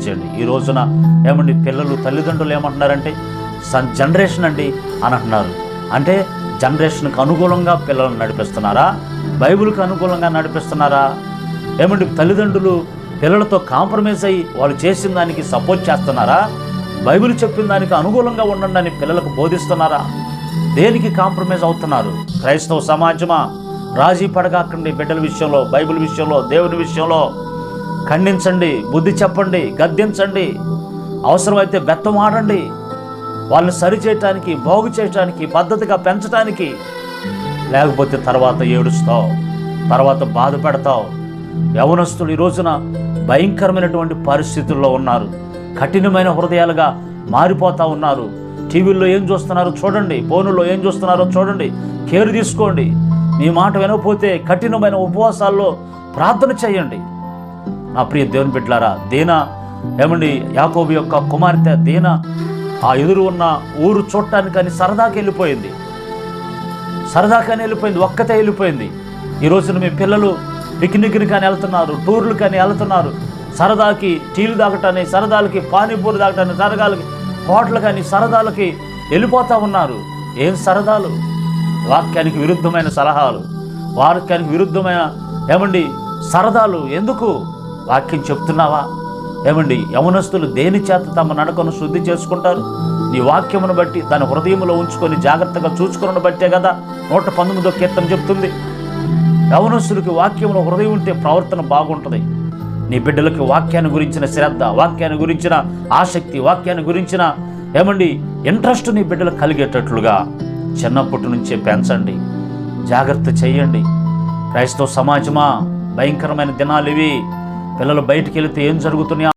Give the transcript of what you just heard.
చేయండి. ఈ రోజున ఏమండి పిల్లలు తల్లిదండ్రులు ఏమంటున్నారంటే జనరేషన్ అండి అని అంటున్నారు. అంటే జనరేషన్కి అనుకూలంగా పిల్లలను నడిపిస్తున్నారా, బైబిల్కి అనుకూలంగా నడిపిస్తున్నారా? ఏమండి తల్లిదండ్రులు పిల్లలతో కాంప్రమైజ్ అయ్యి వాళ్ళు చేసిన దానికి సపోర్ట్ చేస్తున్నారా? బైబిల్ చెప్పిన దానికి అనుకూలంగా ఉండండి అని పిల్లలకు బోధిస్తున్నారా? దేనికి కాంప్రమైజ్ అవుతున్నారు? క్రైస్తవ సమాజమా, రాజీ పడగాకండి. బిడ్డల విషయంలో, బైబిల్ విషయంలో, దేవుని విషయంలో ఖండించండి, బుద్ధి చెప్పండి, గద్దించండి, అవసరమైతే బెత్తం ఆడండి. వాళ్ళని సరిచేయటానికి, బాగు చేయటానికి, పద్ధతిగా పెంచడానికి. లేకపోతే తర్వాత ఏడుస్తావు, తర్వాత బాధపడతావు. యవనస్తులు ఈ రోజున భయంకరమైనటువంటి పరిస్థితుల్లో ఉన్నారు. కఠినమైన హృదయాలుగా మారిపోతూ ఉన్నారు. టీవీల్లో ఏం చూస్తున్నారో చూడండి, ఫోనుల్లో ఏం చూస్తున్నారో చూడండి, కేర్ తీసుకోండి. మీ మాట వినకపోతే కఠినమైన ఉపవాసాల్లో ప్రార్థన చేయండి. నా ప్రియ దేవుని బిడ్డలారా, దీనా ఏమండి యాకోబు యొక్క కుమార్తె దీనా ఆ ఎదురు ఉన్న ఊరు చూడటానికని సరదాకి వెళ్ళిపోయింది. ఒక్కతే వెళ్ళిపోయింది. ఈ రోజున మీ పిల్లలు పిక్నిక్ని కానీ వెళ్తున్నారు, టూర్లు కానీ వెళ్తున్నారు, సరదాకి టీలు తాగటానికి, సరదాలకి పానీపూరి తాగటానికి, సరదాలకి హోటల్ కానీ సరదాలకి వెళ్ళిపోతూ ఉన్నారు. ఏం సరదాలు? వాక్యానికి విరుద్ధమైన సలహాలు, వాక్యానికి విరుద్ధమైన ఏమండి సరదాలు. ఎందుకు? వాక్యం చెప్తున్నావా? ఏమండి యవనస్తులు దేని చేత తమ నడకను శుద్ధి చేసుకుంటారు? నీ వాక్యమును బట్టి దాని హృదయంలో ఉంచుకొని జాగ్రత్తగా చూసుకున్న బట్టే కదా 119వ కీర్తన చెప్తుంది. యవనస్తులకి వాక్యంలో హృదయం ఉంటే ప్రవర్తన బాగుంటుంది. నీ బిడ్డలకి వాక్యాన్ని గురించిన శ్రద్ధ, వాక్యాన్ని గురించిన ఆసక్తి, వాక్యాన్ని గురించిన ఏమండి ఇంట్రెస్ట్ నీ బిడ్డలకు కలిగేటట్లుగా చిన్నప్పటి నుంచే పెంచండి, జాగ్రత్త చేయండి. క్రైస్తవ సమాజమా, భయంకరమైన దినాలు ఇవి. పిల్లలు బయటికి వెళితే ఏం జరుగుతున్నాయి